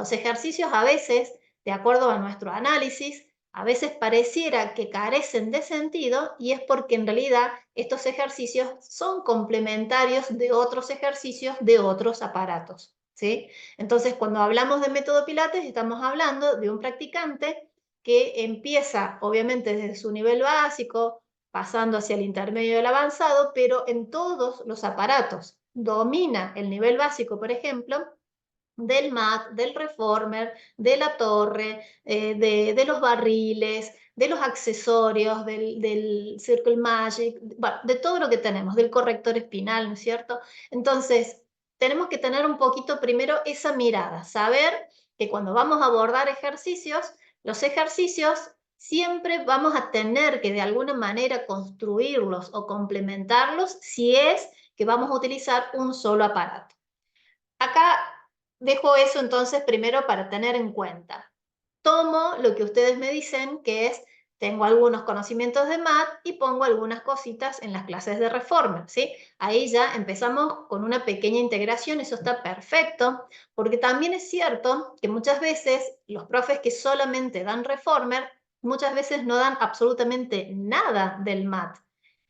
Los ejercicios a veces, de acuerdo a nuestro análisis, a veces pareciera que carecen de sentido y es porque en realidad estos ejercicios son complementarios de otros ejercicios de otros aparatos, ¿sí? Entonces, cuando hablamos de método Pilates, estamos hablando de un practicante que empieza, obviamente, desde su nivel básico, pasando hacia el intermedio y el avanzado, pero en todos los aparatos. Domina el nivel básico, por ejemplo, del mat, del reformer, de la torre, de los barriles, de los accesorios, del Circle Magic, bueno, de todo lo que tenemos, del corrector espinal, ¿no es cierto? Entonces, tenemos que tener un poquito primero esa mirada, saber que cuando vamos a abordar ejercicios, los ejercicios siempre vamos a tener que de alguna manera construirlos o complementarlos si es que vamos a utilizar un solo aparato. Acá dejo eso entonces primero para tener en cuenta. Tomo lo que ustedes me dicen, que es, tengo algunos conocimientos de mat y pongo algunas cositas en las clases de Reformer, ¿sí? Ahí ya empezamos con una pequeña integración, eso está perfecto, porque también es cierto que muchas veces los profes que solamente dan Reformer, muchas veces no dan absolutamente nada del mat.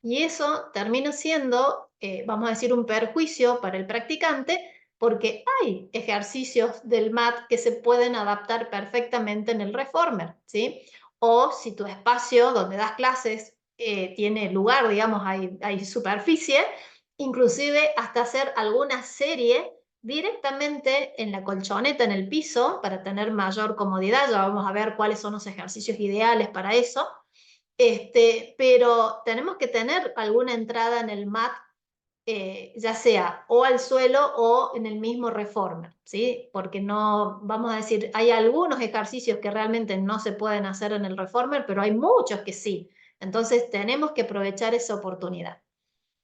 Y eso termina siendo, vamos a decir, un perjuicio para el practicante, porque hay ejercicios del mat que se pueden adaptar perfectamente en el reformer, ¿sí? O si tu espacio donde das clases tiene lugar, digamos, hay superficie, inclusive hasta hacer alguna serie directamente en la colchoneta, en el piso, para tener mayor comodidad. Ya vamos a ver cuáles son los ejercicios ideales para eso. Pero tenemos que tener alguna entrada en el mat, ya sea o al suelo o en el mismo reformer, ¿sí? Porque no, vamos a decir, hay algunos ejercicios que realmente no se pueden hacer en el reformer, pero hay muchos que sí. Entonces tenemos que aprovechar esa oportunidad.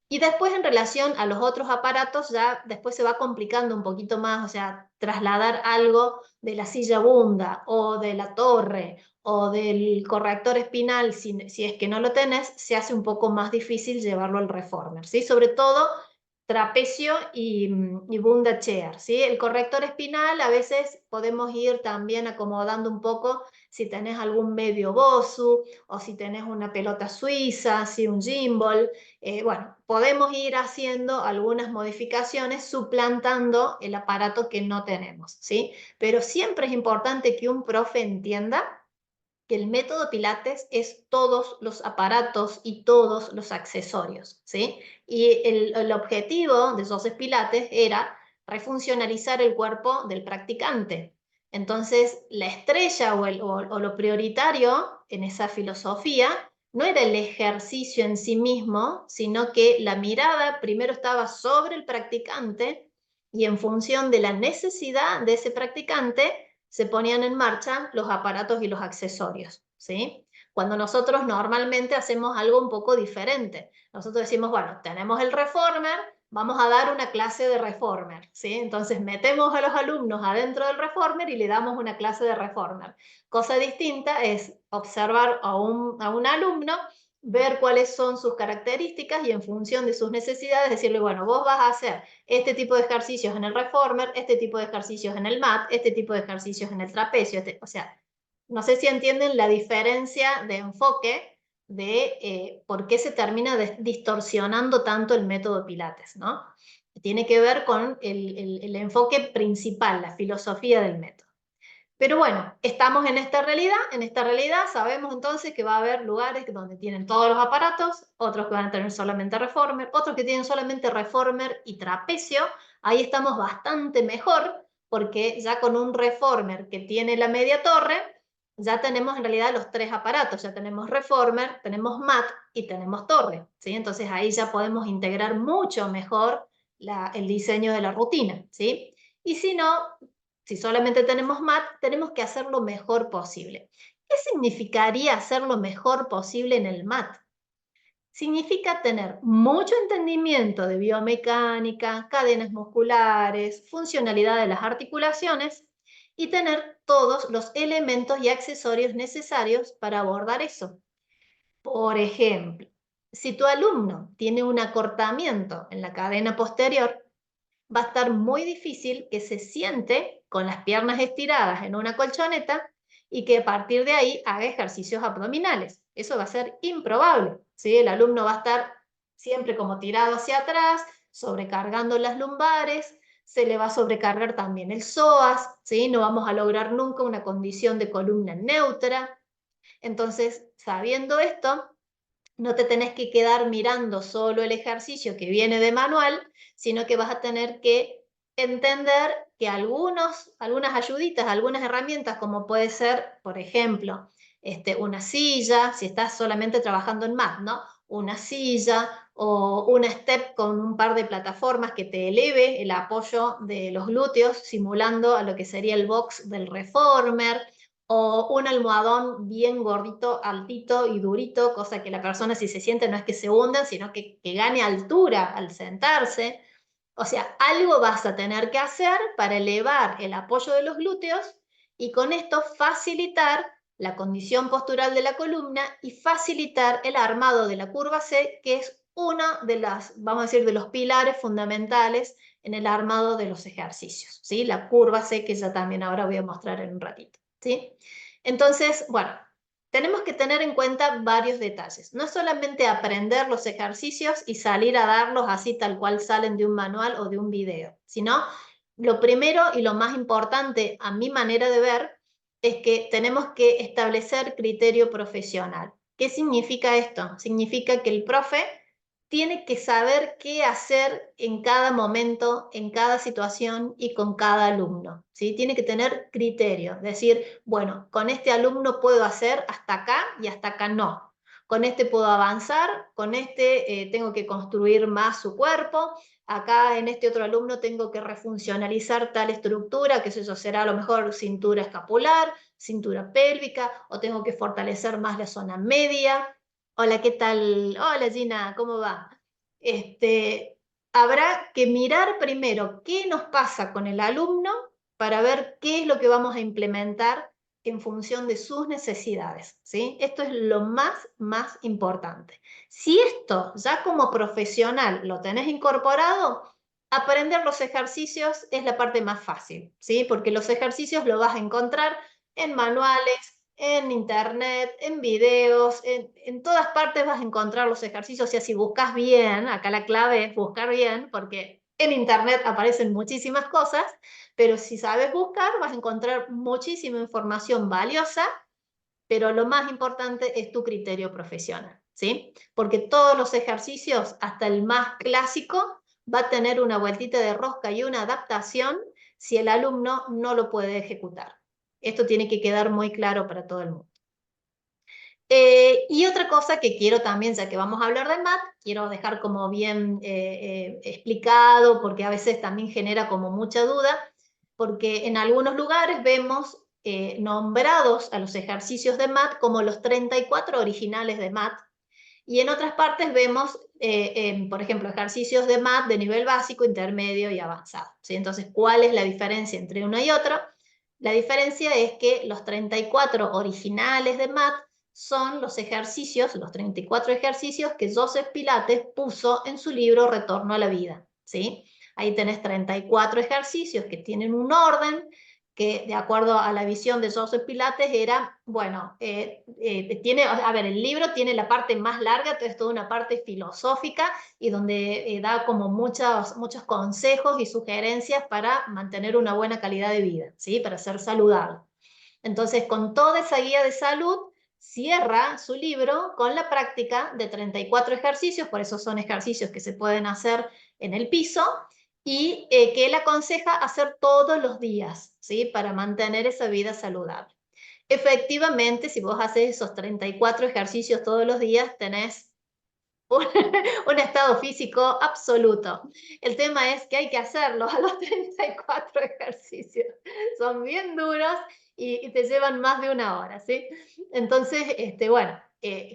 Y después en relación a los otros aparatos, ya después se va complicando un poquito más, o sea, trasladar algo de la silla bunda o de la torre o del corrector espinal, si es que no lo tenés, se hace un poco más difícil llevarlo al reformer, ¿sí? Sobre todo trapecio y bunda chair, ¿sí? El corrector espinal a veces podemos ir también acomodando un poco si tenés algún medio Bosu o si tenés una pelota suiza, ¿sí? Un gimbal. Bueno, podemos ir haciendo algunas modificaciones suplantando el aparato que no tenemos, ¿sí? Pero siempre es importante que un profe entienda que el método Pilates es todos los aparatos y todos los accesorios, ¿sí? Y el objetivo de Joseph Pilates era refuncionalizar el cuerpo del practicante. Entonces, la estrella o lo prioritario en esa filosofía no era el ejercicio en sí mismo, sino que la mirada primero estaba sobre el practicante y en función de la necesidad de ese practicante, se ponían en marcha los aparatos y los accesorios, ¿sí? Cuando nosotros normalmente hacemos algo un poco diferente. Nosotros decimos, bueno, tenemos el reformer, vamos a dar una clase de reformer, ¿sí? Entonces metemos a los alumnos adentro del reformer y le damos una clase de reformer. Cosa distinta es observar a un alumno, ver cuáles son sus características y en función de sus necesidades decirle, bueno, vos vas a hacer este tipo de ejercicios en el reformer, este tipo de ejercicios en el mat, este tipo de ejercicios en el trapecio. O sea, no sé si entienden la diferencia de enfoque de por qué se termina distorsionando tanto el método Pilates, ¿no? Tiene que ver con el enfoque principal, la filosofía del método. Pero bueno, estamos en esta realidad sabemos entonces que va a haber lugares donde tienen todos los aparatos, otros que van a tener solamente reformer, otros que tienen solamente reformer y trapecio. Ahí estamos bastante mejor porque ya con un reformer que tiene la media torre, ya tenemos en realidad los tres aparatos, ya tenemos reformer, tenemos mat y tenemos torre, ¿sí? Entonces ahí ya podemos integrar mucho mejor el diseño de la rutina, ¿sí? Y si no, si solamente tenemos mat, tenemos que hacer lo mejor posible. ¿Qué significaría hacer lo mejor posible en el mat? Significa tener mucho entendimiento de biomecánica, cadenas musculares, funcionalidad de las articulaciones y tener todos los elementos y accesorios necesarios para abordar eso. Por ejemplo, si tu alumno tiene un acortamiento en la cadena posterior, va a estar muy difícil que se siente con las piernas estiradas en una colchoneta y que a partir de ahí haga ejercicios abdominales. Eso va a ser improbable, ¿sí? El alumno va a estar siempre como tirado hacia atrás, sobrecargando las lumbares, se le va a sobrecargar también el psoas, ¿sí? No vamos a lograr nunca una condición de columna neutra. Entonces, sabiendo esto, no te tenés que quedar mirando solo el ejercicio que viene de manual, sino que vas a tener que entender que algunas ayuditas, algunas herramientas, como puede ser, por ejemplo, una silla, si estás solamente trabajando en mat, ¿no? Una silla o una step con un par de plataformas que te eleve el apoyo de los glúteos, simulando a lo que sería el box del reformer, o un almohadón bien gordito, altito y durito, cosa que la persona si se siente no es que se hunda, sino que gane altura al sentarse. O sea, algo vas a tener que hacer para elevar el apoyo de los glúteos y con esto facilitar la condición postural de la columna y facilitar el armado de la curva C, que es uno de las, vamos a decir, de los pilares fundamentales en el armado de los ejercicios, ¿sí? La curva C, que ya también ahora voy a mostrar en un ratito, ¿sí? Entonces, bueno, tenemos que tener en cuenta varios detalles. No solamente aprender los ejercicios y salir a darlos así tal cual salen de un manual o de un video, sino lo primero y lo más importante a mi manera de ver es que tenemos que establecer criterio profesional. ¿Qué significa esto? Significa que el profe tiene que saber qué hacer en cada momento, en cada situación y con cada alumno, ¿sí? Tiene que tener criterio, decir, bueno, con este alumno puedo hacer hasta acá y hasta acá no. Con este puedo avanzar, con este tengo que construir más su cuerpo, acá en este otro alumno tengo que refuncionalizar tal estructura, que eso será a lo mejor cintura escapular, cintura pélvica, o tengo que fortalecer más la zona media. Hola, ¿qué tal? Hola Gina, ¿cómo va? Habrá que mirar primero qué nos pasa con el alumno para ver qué es lo que vamos a implementar en función de sus necesidades, ¿sí? Esto es lo más importante. Si esto ya como profesional lo tenés incorporado, aprender los ejercicios es la parte más fácil, ¿sí? Porque los ejercicios lo vas a encontrar en manuales, en internet, en videos, en todas partes vas a encontrar los ejercicios. O sea, si buscas bien, acá la clave es buscar bien, porque en internet aparecen muchísimas cosas, pero si sabes buscar vas a encontrar muchísima información valiosa, pero lo más importante es tu criterio profesional, ¿sí? Porque todos los ejercicios, hasta el más clásico, va a tener una vueltita de rosca y una adaptación si el alumno no lo puede ejecutar. Esto tiene que quedar muy claro para todo el mundo. Y otra cosa que quiero también, ya que vamos a hablar de MAT, quiero dejar como bien explicado, porque a veces también genera como mucha duda, porque en algunos lugares vemos nombrados a los ejercicios de MAT como los 34 originales de MAT, y en otras partes vemos, por ejemplo, ejercicios de MAT de nivel básico, intermedio y avanzado, ¿sí? Entonces, ¿cuál es la diferencia entre uno y otro? La diferencia es que los 34 originales de MAT son los ejercicios, los 34 ejercicios que Joseph Pilates puso en su libro Retorno a la Vida, ¿sí? Ahí tenés 34 ejercicios que tienen un orden, que de acuerdo a la visión de Joseph Pilates era, bueno, a ver, el libro tiene la parte más larga, entonces toda una parte filosófica y donde da como muchos consejos y sugerencias para mantener una buena calidad de vida, ¿sí? Para ser saludable. Entonces, con toda esa guía de salud, cierra su libro con la práctica de 34 ejercicios, por eso son ejercicios que se pueden hacer en el piso, y que él aconseja hacer todos los días, ¿sí? Para mantener esa vida saludable. Efectivamente, si vos haces esos 34 ejercicios todos los días, tenés un, un estado físico absoluto. El tema es que hay que hacerlos a los 34 ejercicios. Son bien duros y te llevan más de una hora, ¿sí? Entonces, bueno,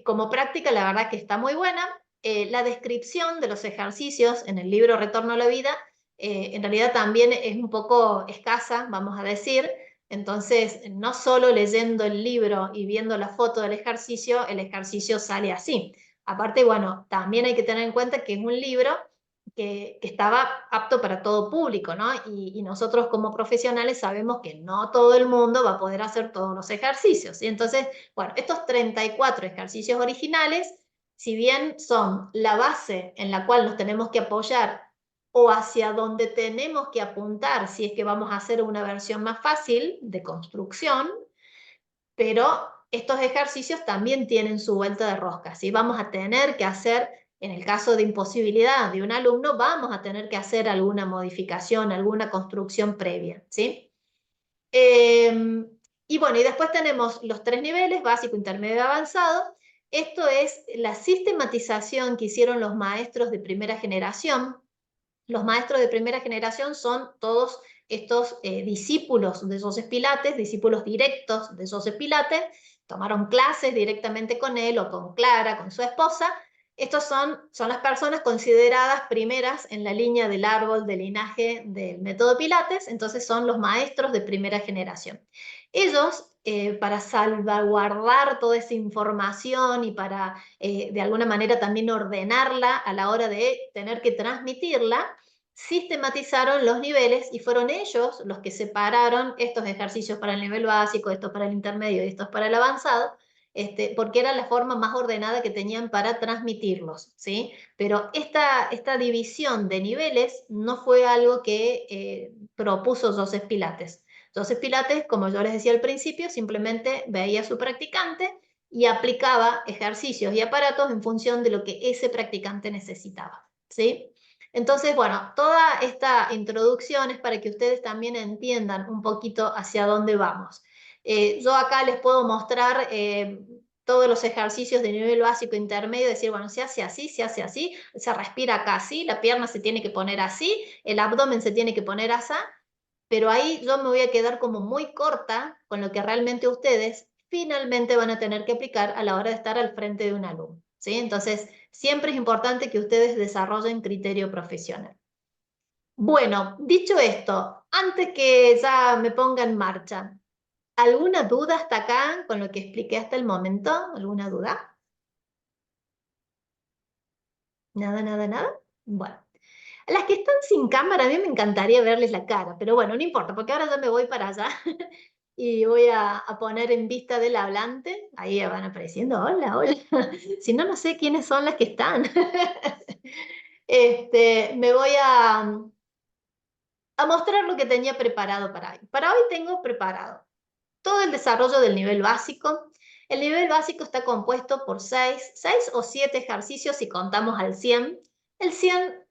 como práctica la verdad que está muy buena. La descripción de los ejercicios en el libro Retorno a la Vida en realidad también es un poco escasa, vamos a decir. Entonces, no solo leyendo el libro y viendo la foto del ejercicio, el ejercicio sale así. Aparte, bueno, también hay que tener en cuenta que es un libro que estaba apto para todo público, ¿no? Y nosotros como profesionales sabemos que no todo el mundo va a poder hacer todos los ejercicios, ¿sí? Entonces, bueno, estos 34 ejercicios originales, si bien son la base en la cual nos tenemos que apoyar o hacia donde tenemos que apuntar si es que vamos a hacer una versión más fácil de construcción, pero estos ejercicios también tienen su vuelta de rosca, ¿sí? Vamos a tener que hacer, en el caso de imposibilidad de un alumno, vamos a tener que hacer alguna modificación, alguna construcción previa, ¿sí? Y bueno, y después tenemos los 3 niveles, básico, intermedio y avanzado. Esto es la sistematización que hicieron los maestros de primera generación. Los maestros de primera generación son todos estos discípulos de Joseph Pilates, discípulos directos de Joseph Pilates, tomaron clases directamente con él o con Clara, con su esposa. Estos son las personas consideradas primeras en la línea del árbol de linaje del método Pilates, entonces son los maestros de primera generación. Ellos, para salvaguardar toda esa información y para de alguna manera también ordenarla a la hora de tener que transmitirla, sistematizaron los niveles y fueron ellos los que separaron estos ejercicios para el nivel básico, estos para el intermedio y estos para el avanzado, porque era la forma más ordenada que tenían para transmitirlos, ¿sí? Pero esta división de niveles no fue algo que propuso Joseph Pilates. Joseph Pilates, como yo les decía al principio, simplemente veía a su practicante y aplicaba ejercicios y aparatos en función de lo que ese practicante necesitaba, ¿sí? Entonces, bueno, toda esta introducción es para que ustedes también entiendan un poquito hacia dónde vamos. Yo acá les puedo mostrar todos los ejercicios de nivel básico intermedio, decir, bueno, se hace así, se respira acá así, la pierna se tiene que poner así, el abdomen se tiene que poner así, pero ahí yo me voy a quedar como muy corta con lo que realmente ustedes finalmente van a tener que aplicar a la hora de estar al frente de un alumno, ¿sí? Entonces, siempre es importante que ustedes desarrollen criterio profesional. Bueno, dicho esto, antes que ya me ponga en marcha, ¿alguna duda hasta acá con lo que expliqué hasta el momento? ¿Alguna duda? Nada, nada, nada. Bueno, a las que están sin cámara, a mí me encantaría verles la cara, pero bueno, no importa, porque ahora ya me voy para allá y voy a poner en vista del hablante. Ahí van apareciendo, hola, hola. Si no, no sé quiénes son las que están. Me voy a mostrar lo que tenía preparado para hoy. Para hoy tengo preparado todo el desarrollo del nivel básico. El nivel básico está compuesto por 6 o 7 ejercicios si contamos al 100. El 100,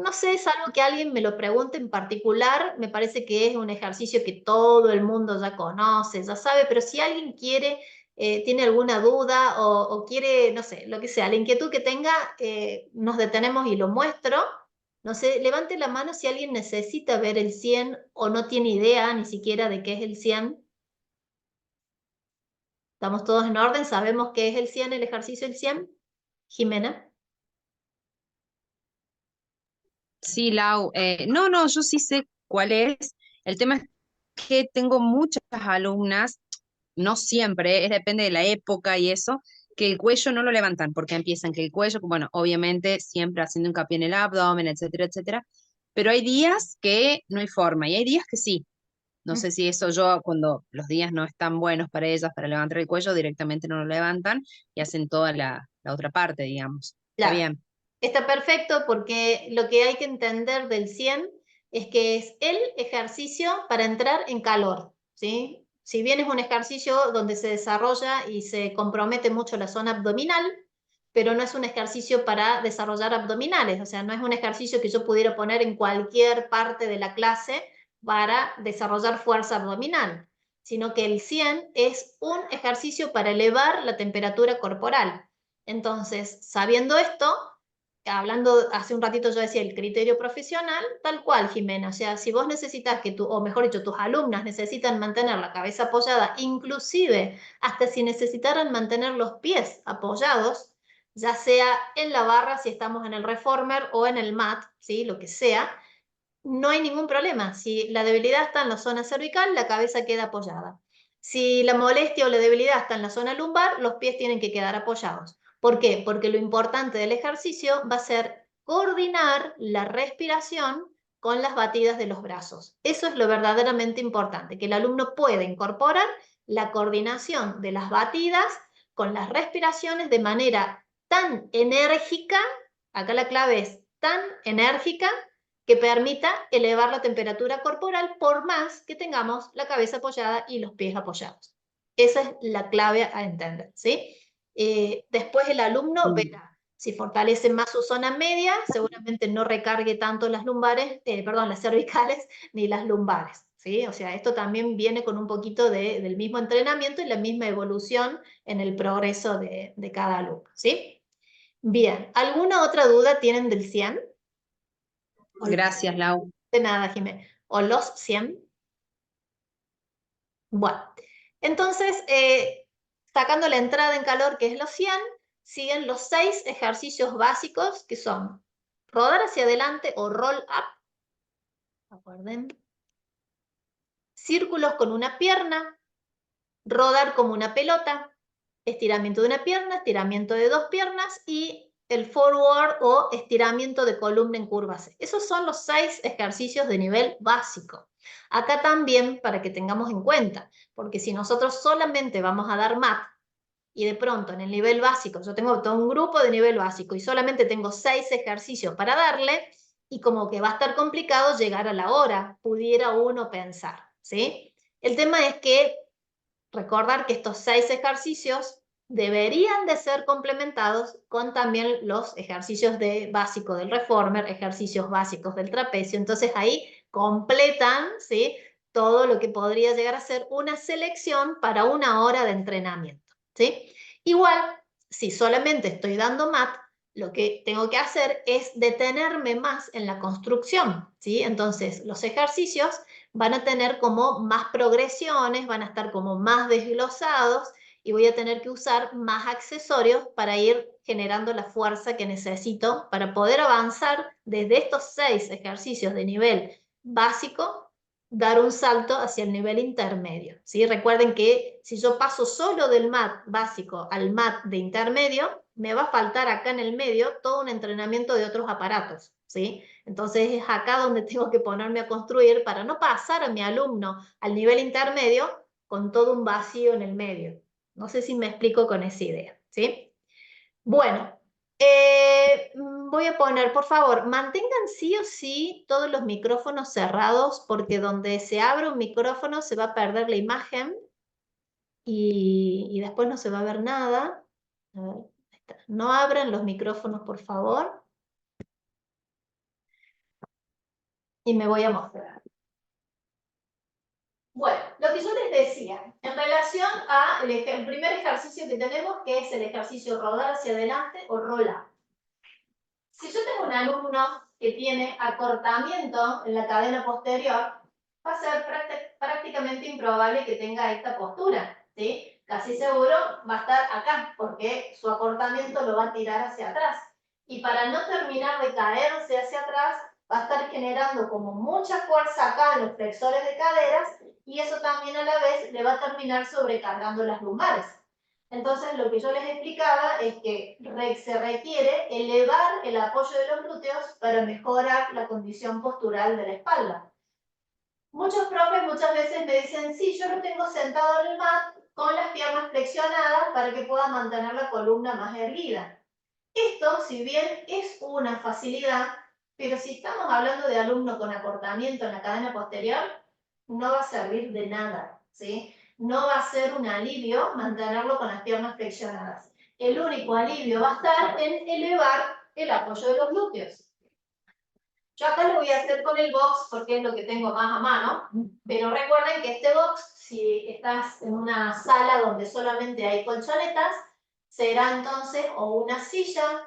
no sé, es algo que alguien me lo pregunte en particular. Me parece que es un ejercicio que todo el mundo ya conoce, ya sabe, pero si alguien quiere, tiene alguna duda o quiere, no sé, lo que sea, la inquietud que tenga, nos detenemos y lo muestro. No sé, levante la mano si alguien necesita ver el 100 o no tiene idea ni siquiera de qué es el 100. ¿Estamos todos en orden? ¿Sabemos qué es el 100, el ejercicio del 100? Jimena. Sí, Lau. No, yo sí sé cuál es. El tema es que tengo muchas alumnas, no siempre, depende de la época y eso, que el cuello no lo levantan porque empiezan que el cuello, bueno, obviamente siempre haciendo hincapié en el abdomen, etcétera, etcétera, pero hay días que no hay forma y hay días que sí. No sé si eso yo, cuando los días no están buenos para ellas para levantar el cuello, directamente no lo levantan y hacen toda la otra parte, digamos. Está Claro, bien. está perfecto porque lo que hay que entender del 100 es que es el ejercicio para entrar en calor, ¿sí? Si bien es un ejercicio donde se desarrolla y se compromete mucho la zona abdominal, pero no es un ejercicio para desarrollar abdominales, o sea, no es un ejercicio que yo pudiera poner en cualquier parte de la clase para desarrollar fuerza abdominal, sino que el 100 es un ejercicio para elevar la temperatura corporal. Entonces, sabiendo esto, hablando hace un ratito yo decía el criterio profesional, tal cual, Jimena, o sea, si vos necesitas que o mejor dicho, tus alumnas necesitan mantener la cabeza apoyada, inclusive hasta si necesitaran mantener los pies apoyados, ya sea en la barra, si estamos en el reformer o en el mat, ¿sí? Lo que sea, no hay ningún problema. Si la debilidad está en la zona cervical, la cabeza queda apoyada. Si la molestia o la debilidad está en la zona lumbar, los pies tienen que quedar apoyados. ¿Por qué? Porque lo importante del ejercicio va a ser coordinar la respiración con las batidas de los brazos. Eso es lo verdaderamente importante, que el alumno pueda incorporar la coordinación de las batidas con las respiraciones de manera tan enérgica, acá la clave es tan enérgica, que permita elevar la temperatura corporal por más que tengamos la cabeza apoyada y los pies apoyados. Esa es la clave a entender, ¿sí? Después el alumno verá si fortalece más su zona media, seguramente no recargue tanto las lumbares, las cervicales ni las lumbares, ¿sí? O sea, esto también viene con un poquito del mismo entrenamiento y la misma evolución en el progreso de cada alumno, ¿sí? Bien, ¿alguna otra duda tienen del 100? Gracias, Lau. De nada, Jimé. ¿O los 100? Bueno, entonces, sacando la entrada en calor, que es los 100, siguen los 6 ejercicios básicos, que son rodar hacia adelante o roll up, acuerden, círculos con una pierna, rodar como una pelota, estiramiento de una pierna, estiramiento de dos piernas y el forward o estiramiento de columna en curva C. Esos son los 6 ejercicios de nivel básico. Acá también para que tengamos en cuenta, porque si nosotros solamente vamos a dar mat y de pronto en el nivel básico, yo tengo todo un grupo de nivel básico y solamente tengo 6 ejercicios para darle, y como que va a estar complicado llegar a la hora, pudiera uno pensar, ¿sí? El tema es que recordar que estos 6 ejercicios deberían de ser complementados con también los ejercicios básico del reformer, ejercicios básicos del trapecio. Entonces ahí completan, ¿sí?, todo lo que podría llegar a ser una selección para una hora de entrenamiento, ¿sí? Igual, si solamente estoy dando mat, lo que tengo que hacer es detenerme más en la construcción, ¿sí? Entonces, los ejercicios van a tener como más progresiones, van a estar como más desglosados y voy a tener que usar más accesorios para ir generando la fuerza que necesito para poder avanzar desde estos 6 ejercicios de nivel básico, dar un salto hacia el nivel intermedio, ¿sí? Recuerden que si yo paso solo del mat básico al mat de intermedio, me va a faltar acá en el medio todo un entrenamiento de otros aparatos, ¿sí? Entonces es acá donde tengo que ponerme a construir para no pasar a mi alumno al nivel intermedio con todo un vacío en el medio. No sé si me explico con esa idea, ¿sí? Bueno, voy a poner, por favor, mantengan sí o sí todos los micrófonos cerrados, porque donde se abre un micrófono se va a perder la imagen y después no se va a ver nada. A ver, ahí está. No abran los micrófonos, por favor. Y me voy a mostrar. Bueno, lo que yo les decía, en relación al el primer ejercicio que tenemos, que es el ejercicio rodar hacia adelante o roll up. Si yo tengo un alumno que tiene acortamiento en la cadena posterior, va a ser prácticamente improbable que tenga esta postura, ¿sí? Casi seguro va a estar acá, porque su acortamiento lo va a tirar hacia atrás. Y para no terminar de caerse hacia atrás, va a estar generando como mucha fuerza acá en los flexores de caderas, y eso también a la vez le va a terminar sobrecargando las lumbares. Entonces, lo que yo les explicaba es que se requiere elevar el apoyo de los glúteos para mejorar la condición postural de la espalda. Muchos profes muchas veces me dicen, sí, yo lo tengo sentado en el mat con las piernas flexionadas para que pueda mantener la columna más erguida. Esto, si bien es una facilidad, pero si estamos hablando de alumno con acortamiento en la cadena posterior, no va a servir de nada, ¿sí? No va a ser un alivio mantenerlo con las piernas flexionadas. El único alivio va a estar en elevar el apoyo de los glúteos. Yo acá lo voy a hacer con el box porque es lo que tengo más a mano, pero recuerden que este box, si estás en una sala donde solamente hay colchonetas, será entonces o una silla,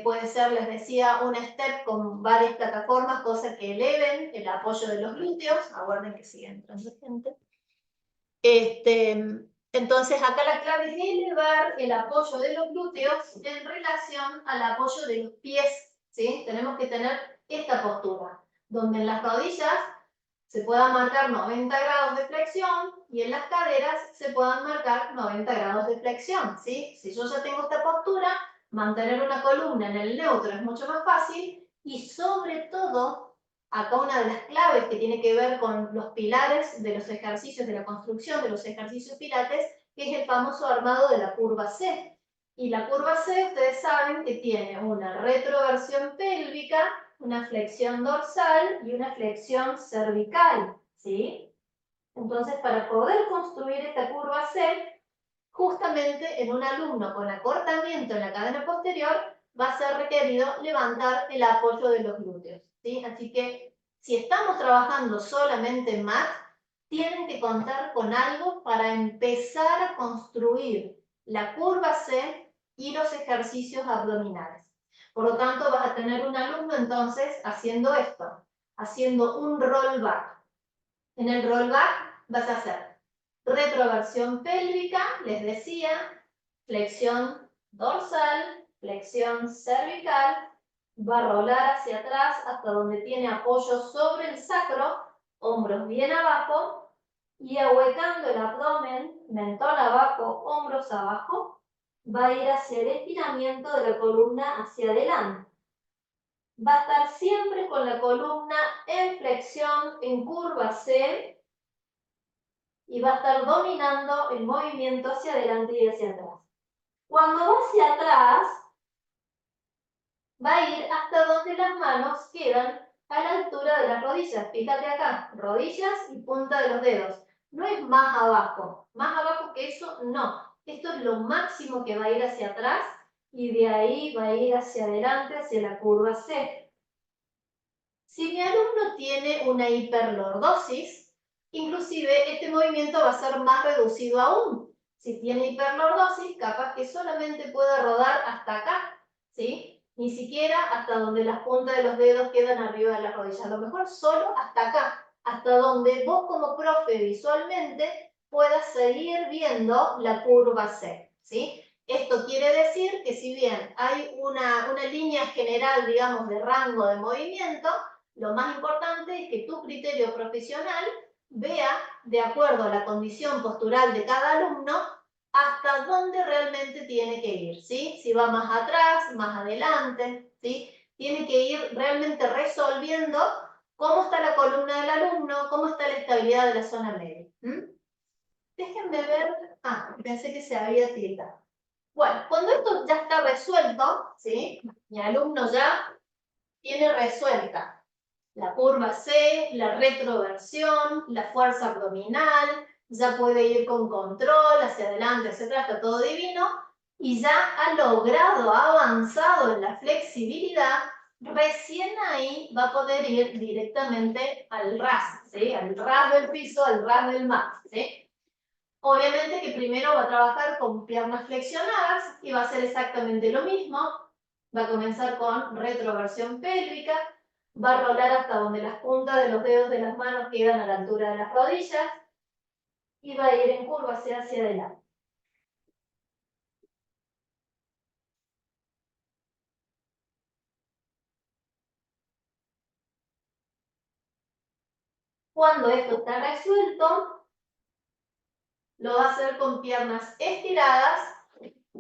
puede ser, les decía, un step con varias plataformas, cosa que eleven el apoyo de los glúteos. Aguarden que siga entrando gente. Entonces acá la clave es elevar el apoyo de los glúteos en relación al apoyo de los pies, ¿sí? Tenemos que tener esta postura, donde en las rodillas se puedan marcar 90 grados de flexión y en las caderas se puedan marcar 90 grados de flexión, ¿sí? Si yo ya tengo esta postura, mantener una columna en el neutro es mucho más fácil y sobre todo, acá una de las claves que tiene que ver con los pilares de los ejercicios de la construcción de los ejercicios pilates, que es el famoso armado de la curva C. Y la curva C, ustedes saben que tiene una retroversión pélvica, una flexión dorsal y una flexión cervical, ¿sí? Entonces, para poder construir esta curva C, justamente en un alumno con acortamiento en la cadena posterior, va a ser requerido levantar el apoyo de los glúteos, ¿sí? Así que, si estamos trabajando solamente en mat, tienen que contar con algo para empezar a construir la curva C y los ejercicios abdominales. Por lo tanto, vas a tener un alumno entonces haciendo esto, haciendo un rollback. En el rollback vas a hacer retroversión pélvica, les decía, flexión dorsal, flexión cervical, va a rolar hacia atrás hasta donde tiene apoyo sobre el sacro, hombros bien abajo, y ahuecando el abdomen, mentón abajo, hombros abajo, va a ir hacia el estiramiento de la columna hacia adelante. Va a estar siempre con la columna en flexión, en curva C, y va a estar dominando el movimiento hacia adelante y hacia atrás. Cuando va hacia atrás, va a ir hasta donde las manos quedan a la altura de las rodillas. Fíjate acá, rodillas y punta de los dedos. No es más abajo que eso no. Esto es lo máximo que va a ir hacia atrás y de ahí va a ir hacia adelante, hacia la curva C. Si mi alumno tiene una hiperlordosis, inclusive este movimiento va a ser más reducido aún. Si tiene hiperlordosis, capaz que solamente pueda rodar hasta acá, ¿sí? Ni siquiera hasta donde las puntas de los dedos quedan arriba de las rodillas. A lo mejor solo hasta acá, hasta donde vos como profe visualmente puedas seguir viendo la curva C, ¿sí? Esto quiere decir que si bien hay una línea general, digamos, de rango de movimiento, lo más importante es que tu criterio profesional vea, de acuerdo a la condición postural de cada alumno, hasta dónde realmente tiene que ir, ¿sí? Si va más atrás, más adelante, ¿sí? Tiene que ir realmente resolviendo cómo está la columna del alumno, cómo está la estabilidad de la zona media. Déjenme ver. Pensé que se había tildado. Bueno, cuando esto ya está resuelto, ¿sí? Mi alumno ya tiene resuelta la curva C, la retroversión, la fuerza abdominal, ya puede ir con control hacia adelante, etcétera, está todo divino, y ya ha logrado, ha avanzado en la flexibilidad, recién ahí va a poder ir directamente al ras, ¿sí? Al ras del piso, al ras del mat, ¿sí? Obviamente que primero va a trabajar con piernas flexionadas y va a hacer exactamente lo mismo. Va a comenzar con retroversión pélvica, va a rolar hasta donde las puntas de los dedos de las manos quedan a la altura de las rodillas y va a ir en curva hacia adelante. Cuando esto está resuelto, lo va a hacer con piernas estiradas,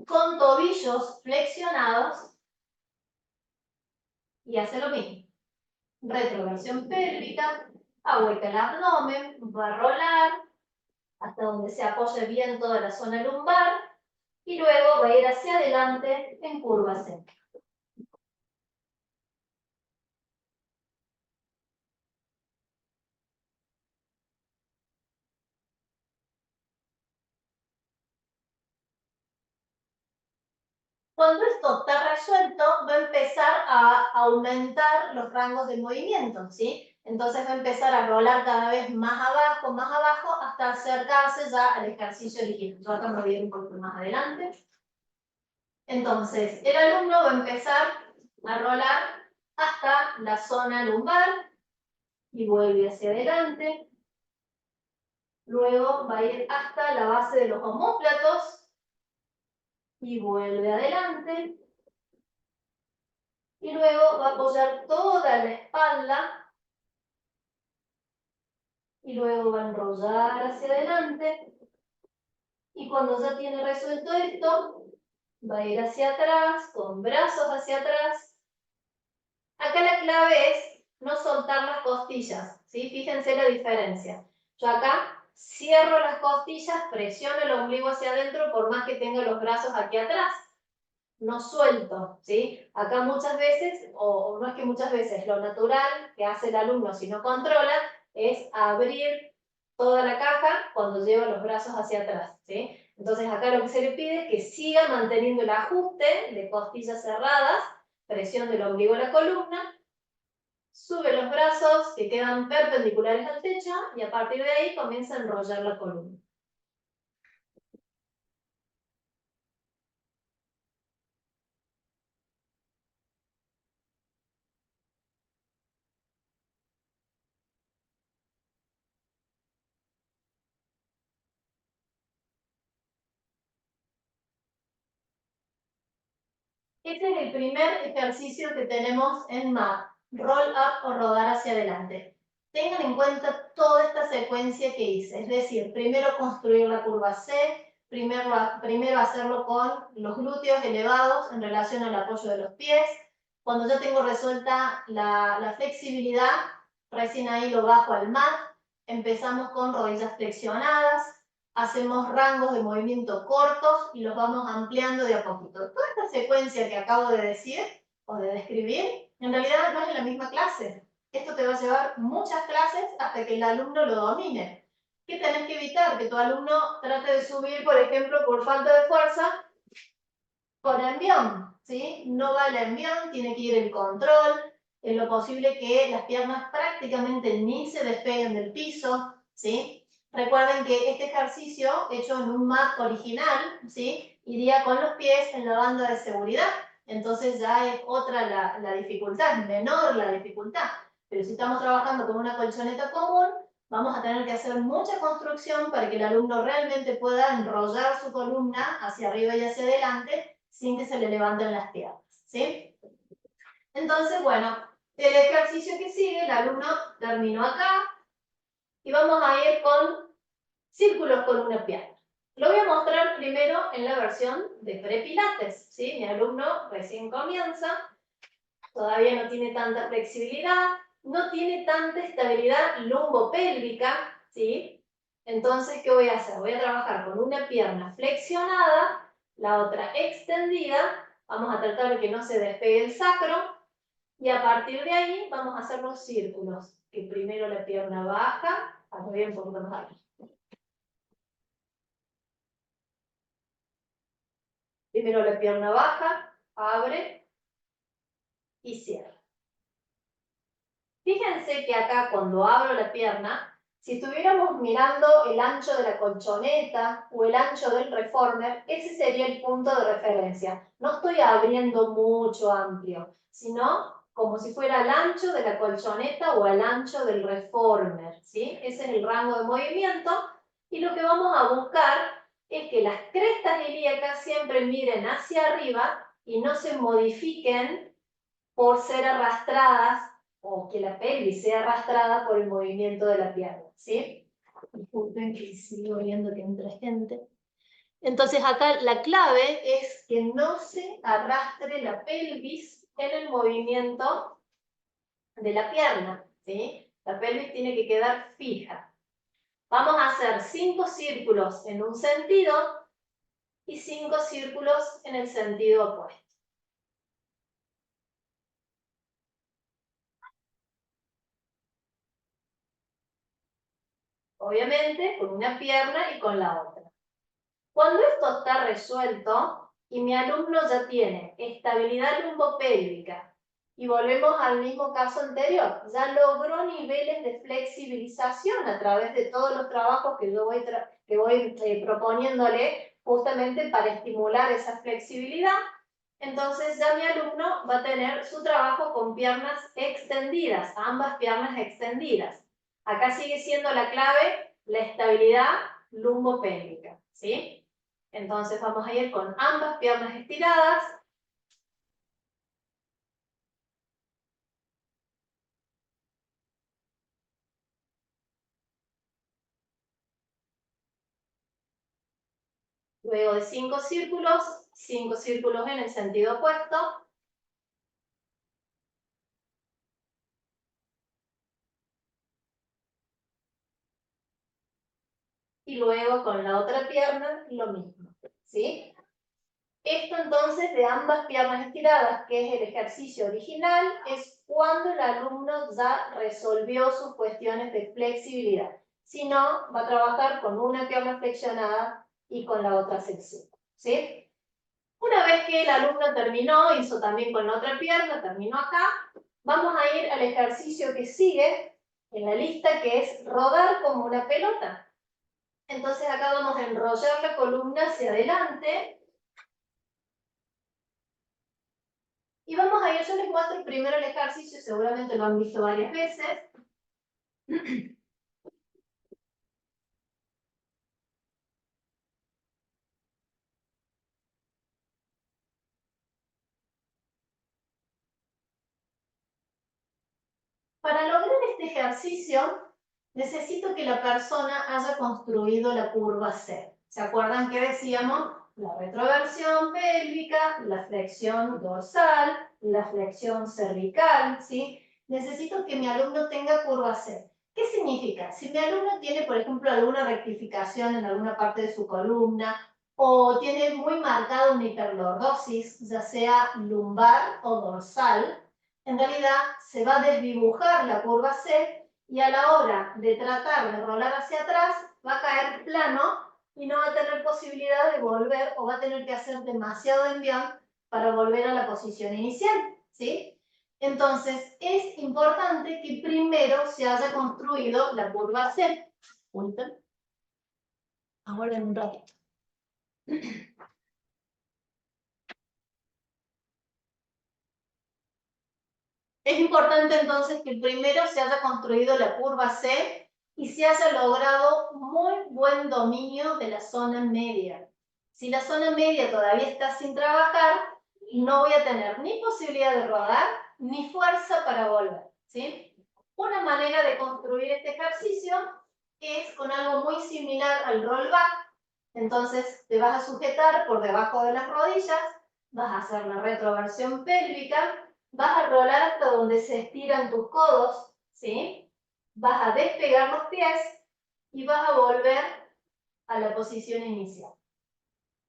con tobillos flexionados y hace lo mismo. Retroversión pélvica, ahueca el abdomen, va a rolar hasta donde se apoye bien toda la zona lumbar y luego va a ir hacia adelante en curva C. Cuando esto está resuelto, va a empezar a aumentar los rangos de movimiento, ¿sí? Entonces va a empezar a rolar cada vez más abajo, hasta acercarse ya al ejercicio original. Yo acá me voy a ir un poco más adelante. Entonces, el alumno va a empezar a rolar hasta la zona lumbar y vuelve hacia adelante. Luego va a ir hasta la base de los omóplatos y vuelve adelante. Y luego va a apoyar toda la espalda y luego va a enrollar hacia adelante. Y cuando ya tiene resuelto esto, va a ir hacia atrás, con brazos hacia atrás. Acá la clave es no soltar las costillas, ¿sí? Fíjense la diferencia. Yo acá cierro las costillas, presiono el ombligo hacia adentro por más que tenga los brazos aquí atrás. No suelto, ¿sí? Acá muchas veces, o no es que muchas veces, lo natural que hace el alumno si no controla es abrir toda la caja cuando lleva los brazos hacia atrás, ¿sí? Entonces acá lo que se le pide es que siga manteniendo el ajuste de costillas cerradas, presión del ombligo a la columna, sube los brazos que quedan perpendiculares al techo y a partir de ahí comienza a enrollar la columna. Este es el primer ejercicio que tenemos en MAP, roll up o rodar hacia adelante. Tengan en cuenta toda esta secuencia que hice, es decir, primero construir la curva C, primero hacerlo con los glúteos elevados en relación al apoyo de los pies. Cuando ya tengo resuelta la flexibilidad, recién ahí lo bajo al mat, empezamos con rodillas flexionadas, hacemos rangos de movimiento cortos y los vamos ampliando de a poquito. Toda esta secuencia que acabo de decir o de describir, en realidad no es en la misma clase. Esto te va a llevar muchas clases hasta que el alumno lo domine. ¿Qué tenés que evitar? Que tu alumno trate de subir, por ejemplo, por falta de fuerza, con envión, ¿sí? No va el envión, tiene que ir el control, en lo posible que las piernas prácticamente ni se despeguen del piso, ¿sí? Recuerden que este ejercicio, hecho en un mat original, ¿sí? Iría con los pies en la banda de seguridad, entonces ya es otra la dificultad, menor la dificultad. Pero si estamos trabajando con una colchoneta común, vamos a tener que hacer mucha construcción para que el alumno realmente pueda enrollar su columna hacia arriba y hacia adelante sin que se le levanten las piernas, ¿sí? Entonces, bueno, el ejercicio que sigue, el alumno terminó acá y vamos a ir con círculos con una pierna. Lo voy a mostrar primero en la versión de prepilates, ¿sí? Mi alumno recién comienza, todavía no tiene tanta flexibilidad, no tiene tanta estabilidad lumbopélvica, ¿sí? Entonces, ¿qué voy a hacer? Voy a trabajar con una pierna flexionada, la otra extendida, vamos a tratar de que no se despegue el sacro, y a partir de ahí vamos a hacer los círculos, que primero la pierna baja, voy un poquito más alto. Primero la pierna baja, abre y cierra. Fíjense que acá cuando abro la pierna, si estuviéramos mirando el ancho de la colchoneta o el ancho del reformer, ese sería el punto de referencia. No estoy abriendo mucho amplio, sino como si fuera el ancho de la colchoneta o el ancho del reformer, ¿sí? Ese es el rango de movimiento y lo que vamos a buscar es que las crestas ilíacas siempre miren hacia arriba y no se modifiquen por ser arrastradas o que la pelvis sea arrastrada por el movimiento de la pierna, ¿sí? Disculpen que sigo viendo que entra gente. Entonces acá la clave es que no se arrastre la pelvis en el movimiento de la pierna, ¿sí? La pelvis tiene que quedar fija. Vamos a hacer 5 círculos en un sentido y 5 círculos en el sentido opuesto. Obviamente con una pierna y con la otra. Cuando esto está resuelto y mi alumno ya tiene estabilidad lumbopélvica y volvemos al mismo caso anterior, ya logró niveles de flexibilización a través de todos los trabajos que yo voy proponiéndole justamente para estimular esa flexibilidad, entonces ya mi alumno va a tener su trabajo con piernas extendidas, ambas piernas extendidas. Acá sigue siendo la clave la estabilidad lumbopélvica, ¿sí? Entonces vamos a ir con ambas piernas estiradas. Luego de 5 círculos, 5 círculos en el sentido opuesto. Y luego con la otra pierna lo mismo, ¿sí? Esto entonces de ambas piernas estiradas, que es el ejercicio original, es cuando el alumno ya resolvió sus cuestiones de flexibilidad. Si no, va a trabajar con una pierna flexionada y con la otra sección, ¿sí? Una vez que el alumno terminó, hizo también con la otra pierna, terminó acá, vamos a ir al ejercicio que sigue en la lista, que es rodar como una pelota. Entonces acá vamos a enrollar la columna hacia adelante. Y vamos a ir, yo les muestro primero el ejercicio, seguramente lo han visto varias veces. Para lograr este ejercicio, necesito que la persona haya construido la curva C. ¿Se acuerdan que decíamos? La retroversión pélvica, la flexión dorsal, la flexión cervical, ¿sí? Necesito que mi alumno tenga curva C. ¿Qué significa? Si mi alumno tiene, por ejemplo, alguna rectificación en alguna parte de su columna, o tiene muy marcada una hiperlordosis, ya sea lumbar o dorsal, en realidad se va a desdibujar la curva C y a la hora de tratar de rolar hacia atrás va a caer plano y no va a tener posibilidad de volver, o va a tener que hacer demasiado envión para volver a la posición inicial, ¿sí? Entonces es importante que primero se haya construido la curva C. Ahora en un ratito. Es importante entonces que primero se haya construido la curva C y se haya logrado muy buen dominio de la zona media. Si la zona media todavía está sin trabajar, no voy a tener ni posibilidad de rodar, ni fuerza para volver, ¿sí? Una manera de construir este ejercicio es con algo muy similar al rollback. Entonces te vas a sujetar por debajo de las rodillas, vas a hacer la retroversión pélvica, vas a rolar hasta donde se estiran tus codos, ¿sí? Vas a despegar los pies y vas a volver a la posición inicial.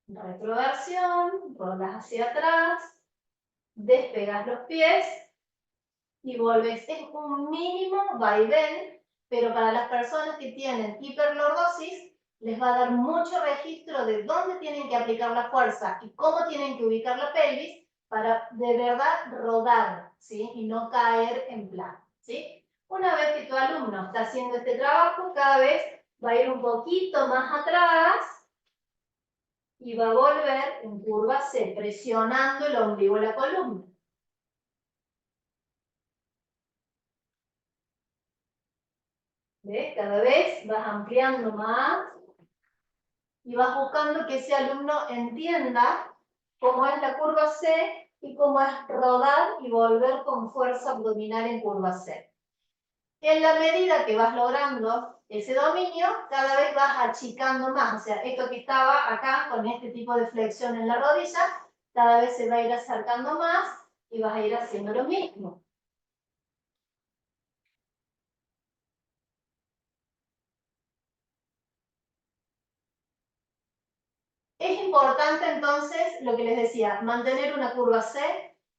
Retroversión, rolas hacia atrás, despegas los pies y volves. Es un mínimo vaivén, pero para las personas que tienen hiperlordosis, les va a dar mucho registro de dónde tienen que aplicar la fuerza y cómo tienen que ubicar la pelvis para de verdad rodar, ¿sí? Y no caer en plano, ¿sí? Una vez que tu alumno está haciendo este trabajo, cada vez va a ir un poquito más atrás y va a volver en curva C, presionando el ombligo de la columna. ¿Ves? Cada vez vas ampliando más y vas buscando que ese alumno entienda cómo es la curva C y cómo es rodar y volver con fuerza abdominal en curva C. En la medida que vas logrando ese dominio, cada vez vas achicando más. O sea, esto que estaba acá con este tipo de flexión en la rodilla, cada vez se va a ir acercando más y vas a ir haciendo lo mismo. Es importante entonces, lo que les decía, mantener una curva C,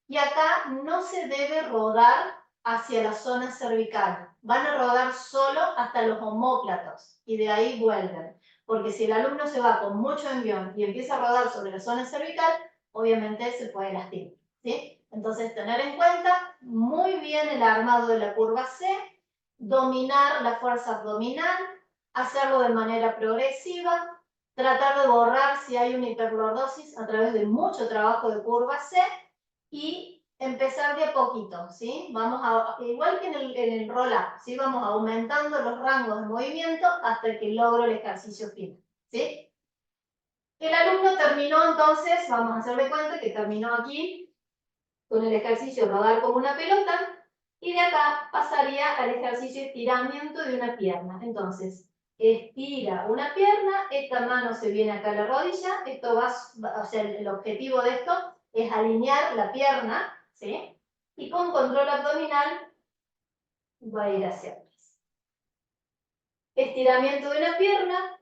y acá no se debe rodar hacia la zona cervical. Van a rodar solo hasta los omóplatos y de ahí vuelven. Porque si el alumno se va con mucho envión y empieza a rodar sobre la zona cervical, obviamente se puede lastimar, ¿sí? Entonces, tener en cuenta muy bien el armado de la curva C, dominar la fuerza abdominal, hacerlo de manera progresiva, tratar de borrar si hay una hiperlordosis a través de mucho trabajo de curva C y empezar de a poquito, ¿sí? Vamos a, igual que en el roll-up, ¿sí? Vamos aumentando los rangos de movimiento hasta que logro el ejercicio final, ¿sí? El alumno terminó entonces, vamos a hacerle cuenta que terminó aquí con el ejercicio rodar como una pelota y de acá pasaría al ejercicio estiramiento de una pierna. Entonces, estira una pierna, esta mano se viene acá a la rodilla, esto o sea, el objetivo de esto es alinear la pierna, ¿sí? Y con control abdominal va a ir hacia atrás. Estiramiento de una pierna.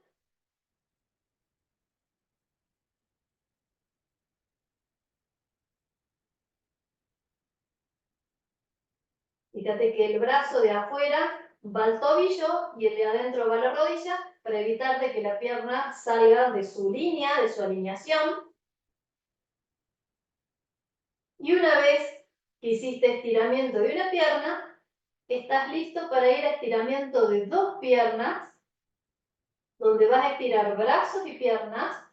Fíjate que el brazo de afuera va al tobillo y el de adentro va a la rodilla para evitar de que la pierna salga de su línea, de su alineación. Y una vez que hiciste estiramiento de una pierna, estás listo para ir a estiramiento de dos piernas, donde vas a estirar brazos y piernas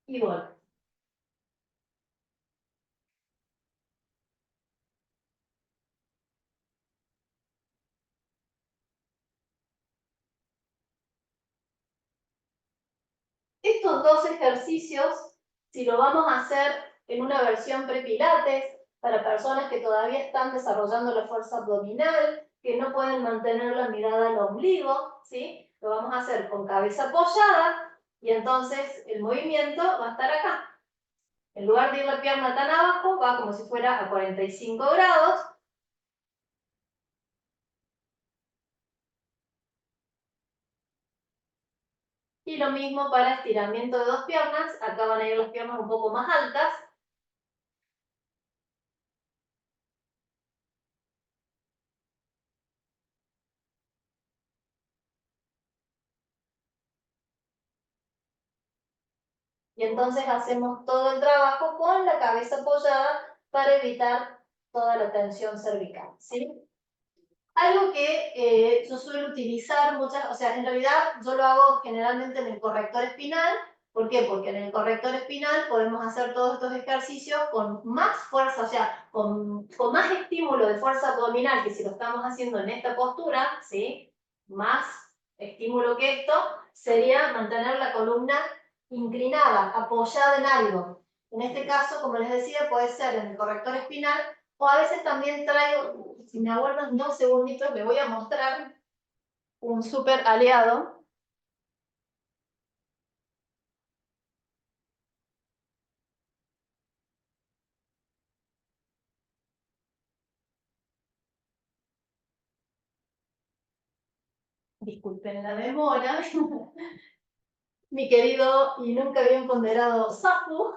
y vuelves. Estos dos ejercicios, si lo vamos a hacer en una versión pre-pilates, para personas que todavía están desarrollando la fuerza abdominal, que no pueden mantener la mirada al ombligo, ¿sí? Lo vamos a hacer con cabeza apoyada y entonces el movimiento va a estar acá. En lugar de ir la pierna tan abajo, va como si fuera a 45 grados. Y lo mismo para estiramiento de dos piernas. Acá van a ir las piernas un poco más altas. Y entonces hacemos todo el trabajo con la cabeza apoyada para evitar toda la tensión cervical, ¿sí? Algo que yo suelo utilizar muchas, o sea, en realidad yo lo hago generalmente en el corrector espinal. ¿Por qué? Porque en el corrector espinal podemos hacer todos estos ejercicios con más fuerza, o sea, con más estímulo de fuerza abdominal que si lo estamos haciendo en esta postura, ¿sí? Más estímulo que esto sería mantener la columna inclinada, apoyada en algo. En este caso, como les decía, puede ser en el corrector espinal o a veces también traigo, si me aguardan 2 segunditos, les voy a mostrar un súper aliado. Disculpen la demora. Mi querido y nunca bien ponderado Safu.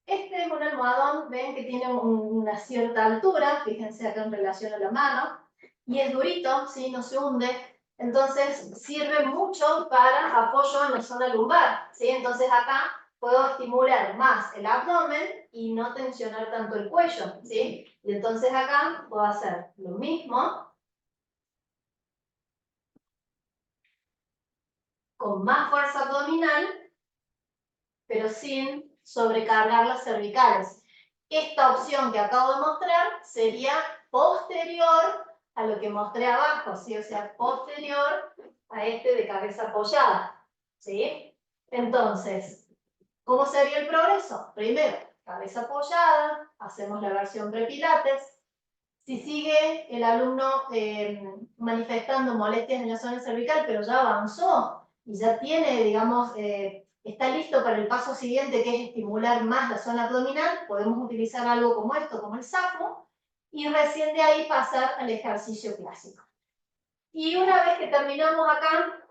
Este es un almohadón, ven que tiene una cierta altura, fíjense acá en relación a la mano, y es durito, ¿sí? No se hunde, entonces sirve mucho para apoyo en la zona lumbar, ¿sí? Entonces acá puedo estimular más el abdomen y no tensionar tanto el cuello, ¿sí? Y entonces acá puedo hacer lo mismo, con más fuerza abdominal, pero sin sobrecargar las cervicales. Esta opción que acabo de mostrar sería posterior a lo que mostré abajo, ¿sí? O sea, posterior a este de cabeza apoyada, ¿sí? Entonces, ¿cómo sería el progreso? Primero, cabeza apoyada, hacemos la versión pre-pilates. Si sigue el alumno manifestando molestias en la zona cervical, pero ya avanzó y ya tiene, digamos, está listo para el paso siguiente, que es estimular más la zona abdominal, podemos utilizar algo como esto, como el sapo, y recién de ahí pasar al ejercicio clásico. Y una vez que terminamos acá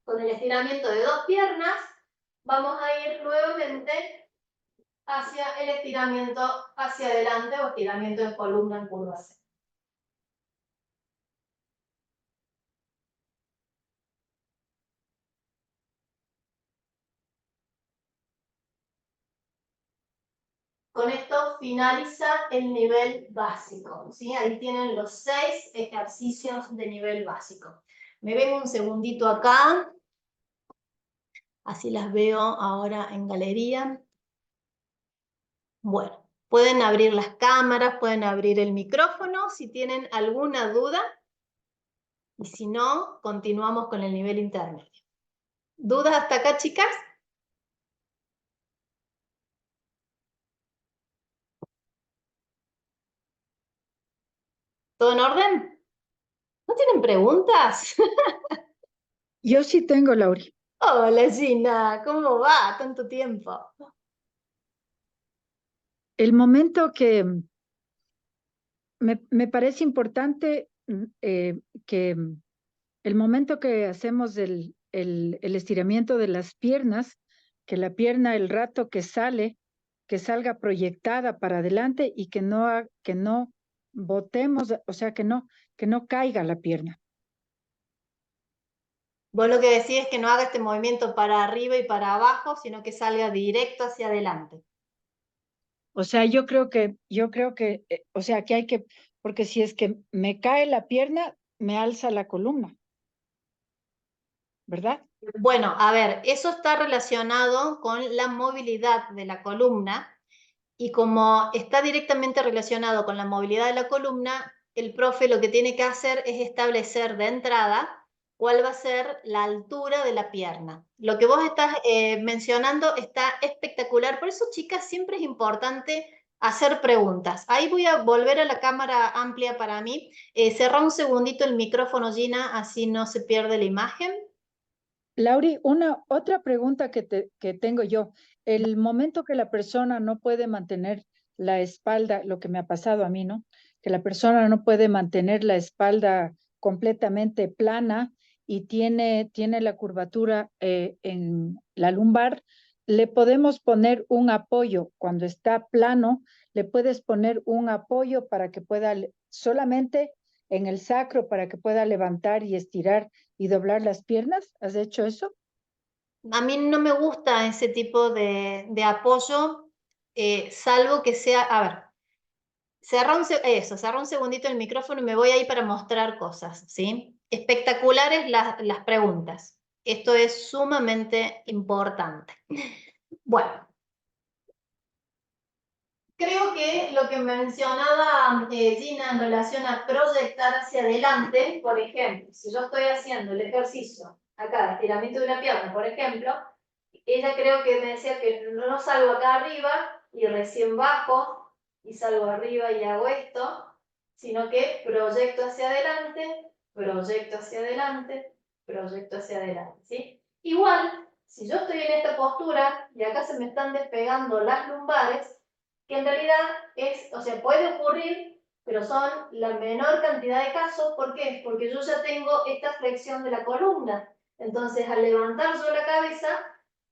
con el estiramiento de dos piernas, vamos a ir nuevamente hacia el estiramiento hacia adelante o estiramiento de columna en curva C. Con esto finaliza el nivel básico, ¿sí? Ahí tienen los 6 ejercicios de nivel básico. Me vengo un segundito acá, así las veo ahora en galería. Bueno, pueden abrir las cámaras, pueden abrir el micrófono si tienen alguna duda. Y si no, continuamos con el nivel intermedio. ¿Dudas hasta acá, chicas? ¿Todo en orden? ¿No tienen preguntas? Yo sí tengo, Lauri. Hola Gina, ¿cómo va? Tanto tiempo. El momento que me parece importante que el momento que hacemos el estiramiento de las piernas, que la pierna el rato que sale, que salga proyectada para adelante y que no botemos, o sea, que no caiga la pierna. Vos lo que decís es que no haga este movimiento para arriba y para abajo, sino que salga directo hacia adelante. O sea, yo creo que, o sea, que hay que, porque si es que me cae la pierna, me alza la columna, ¿verdad? Bueno, a ver, eso está relacionado con la movilidad de la columna y como está directamente relacionado con la movilidad de la columna, el profe lo que tiene que hacer es establecer de entrada cuál va a ser la altura de la pierna. Lo que vos estás mencionando está espectacular, por eso chicas siempre es importante hacer preguntas. Ahí voy a volver a la cámara amplia para mí. Cerrá un segundito el micrófono, Gina, así no se pierde la imagen. Lauri, una otra pregunta que tengo yo. El momento que la persona no puede mantener la espalda, lo que me ha pasado a mí, ¿no? Que la persona no puede mantener la espalda completamente plana y tiene la curvatura en la lumbar, le podemos poner un apoyo. Cuando está plano, le puedes poner un apoyo para que pueda solamente en el sacro para que pueda levantar y estirar y doblar las piernas. ¿Has hecho eso? A mí no me gusta ese tipo de apoyo, salvo que sea, a ver, cerra un segundito el micrófono y me voy ahí para mostrar cosas, ¿sí? Espectaculares las preguntas. Esto es sumamente importante. Bueno, creo que lo que mencionaba Gina en relación a proyectar hacia adelante, por ejemplo, si yo estoy haciendo el ejercicio acá, estiramiento de una pierna, por ejemplo, ella creo que me decía que no salgo acá arriba y recién bajo y salgo arriba y hago esto, sino que proyecto hacia adelante, proyecto hacia adelante, proyecto hacia adelante, ¿sí? Igual, si yo estoy en esta postura y acá se me están despegando las lumbares, que en realidad es, o sea, puede ocurrir, pero son la menor cantidad de casos. ¿Por qué? Porque yo ya tengo esta flexión de la columna. Entonces, al levantar yo la cabeza,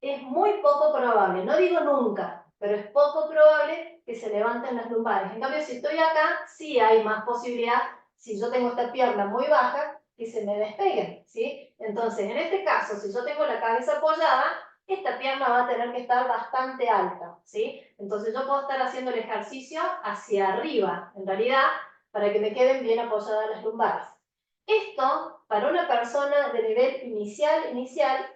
es muy poco probable, no digo nunca, pero es poco probable que se levanten las lumbares. En cambio, si estoy acá, sí hay más posibilidad, si yo tengo esta pierna muy baja, que se me despeguen, ¿sí? Entonces, en este caso, si yo tengo la cabeza apoyada, esta pierna va a tener que estar bastante alta, ¿sí? Entonces yo puedo estar haciendo el ejercicio hacia arriba, en realidad, para que me queden bien apoyadas las lumbares. Esto, para una persona de nivel inicial,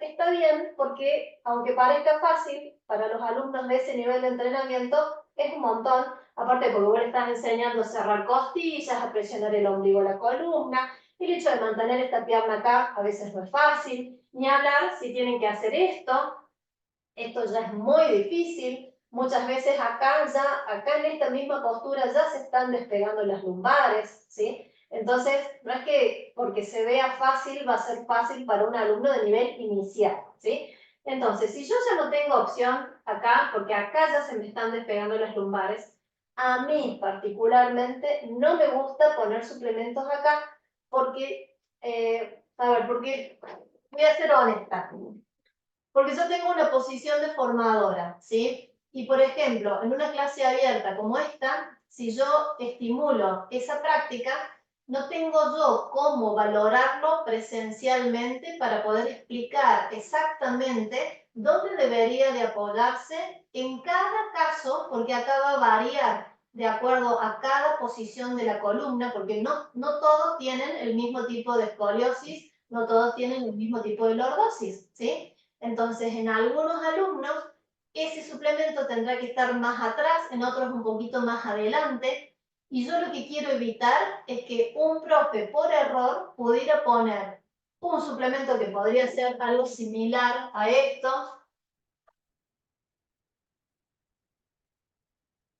está bien porque, aunque parezca fácil, para los alumnos de ese nivel de entrenamiento es un montón, aparte porque vos le estás enseñando a cerrar costillas, a presionar el ombligo de la columna, el hecho de mantener esta pierna acá a veces no es fácil, ni hablar si tienen que hacer esto ya es muy difícil. Muchas veces acá en esta misma postura ya se están despegando las lumbares, ¿sí? Entonces, no es que porque se vea fácil va a ser fácil para un alumno de nivel inicial, ¿sí? Entonces, si yo ya no tengo opción acá, porque acá ya se me están despegando las lumbares, a mí particularmente no me gusta poner suplementos acá porque, porque voy a ser honesta. Porque yo tengo una posición de formadora, ¿sí? Y por ejemplo, en una clase abierta como esta, si yo estimulo esa práctica, no tengo yo cómo valorarlo presencialmente para poder explicar exactamente dónde debería de apoyarse en cada caso, porque acá va a variar de acuerdo a cada posición de la columna, porque no todos tienen el mismo tipo de escoliosis, no todos tienen el mismo tipo de lordosis, ¿sí? Entonces, en algunos alumnos, ese suplemento tendrá que estar más atrás, en otros un poquito más adelante. Y yo lo que quiero evitar es que un profe, por error, pudiera poner un suplemento que podría ser algo similar a esto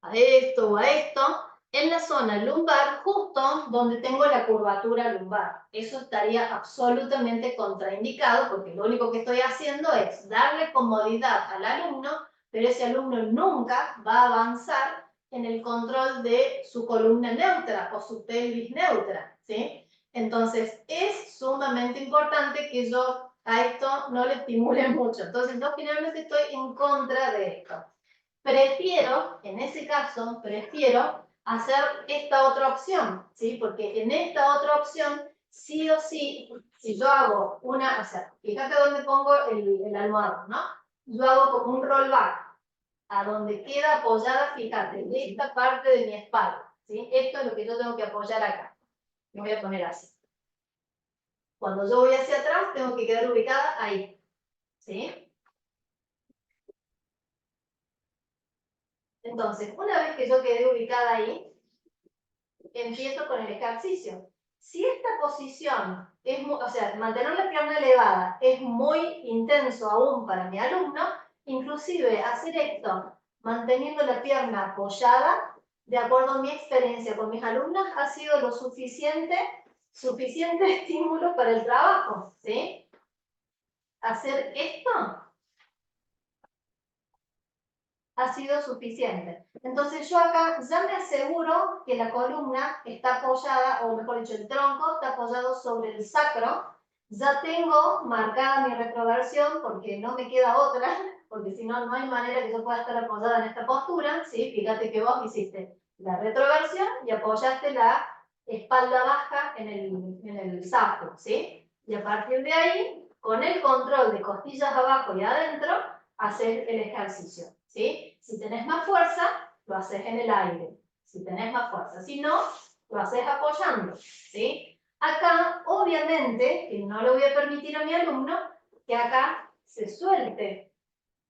o a esto, en la zona lumbar, justo donde tengo la curvatura lumbar. Eso estaría absolutamente contraindicado, porque lo único que estoy haciendo es darle comodidad al alumno, pero ese alumno nunca va a avanzar en el control de su columna neutra o su pelvis neutra, ¿sí? Entonces, es sumamente importante que yo a esto no le estimule mucho. Entonces, yo finalmente estoy en contra de esto. Prefiero, en ese caso, prefiero hacer esta otra opción, ¿sí? Porque en esta otra opción, sí o sí, si yo hago una, o sea, fíjate dónde pongo el almohadón, ¿no? Yo hago como un rollback, a donde queda apoyada, fíjate, esta parte de mi espalda, ¿sí? Esto es lo que yo tengo que apoyar acá. Me voy a poner así. Cuando yo voy hacia atrás, tengo que quedar ubicada ahí, ¿sí? Entonces, una vez que yo quedé ubicada ahí, empiezo con el ejercicio. Si esta posición, o sea, mantener la pierna elevada es muy intenso aún para mi alumno, inclusive hacer esto manteniendo la pierna apoyada, de acuerdo a mi experiencia con mis alumnas, ha sido lo suficiente estímulo para el trabajo, ¿sí? Hacer esto ha sido suficiente. Entonces yo acá ya me aseguro que la columna está apoyada, o mejor dicho, el tronco está apoyado sobre el sacro. Ya tengo marcada mi retroversión porque no me queda otra, porque si no, no hay manera que yo pueda estar apoyada en esta postura, ¿sí? Fíjate que vos hiciste la retroversión y apoyaste la espalda baja en el sacro, ¿sí? Y a partir de ahí, con el control de costillas abajo y adentro, hacer el ejercicio, ¿sí? Si tenés más fuerza, lo haces en el aire. Si tenés más fuerza. Si no, lo haces apoyando, ¿sí? Acá, obviamente, que no le voy a permitir a mi alumno que acá se suelte,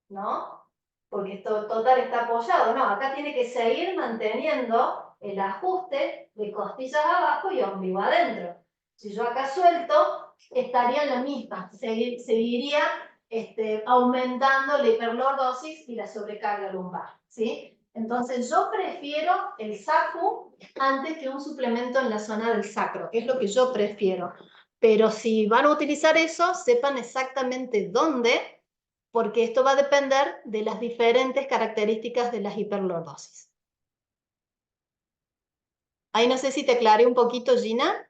¿no? Porque esto total está apoyado. No, acá tiene que seguir manteniendo el ajuste de costillas abajo y ombligo adentro. Si yo acá suelto, estaría en la misma. Seguiría aumentando la hiperlordosis y la sobrecarga lumbar, ¿sí? Entonces yo prefiero el SACU antes que un suplemento en la zona del sacro, es lo que yo prefiero. Pero si van a utilizar eso, sepan exactamente dónde, porque esto va a depender de las diferentes características de las hiperlordosis. Ahí no sé si te aclaré un poquito, Gina.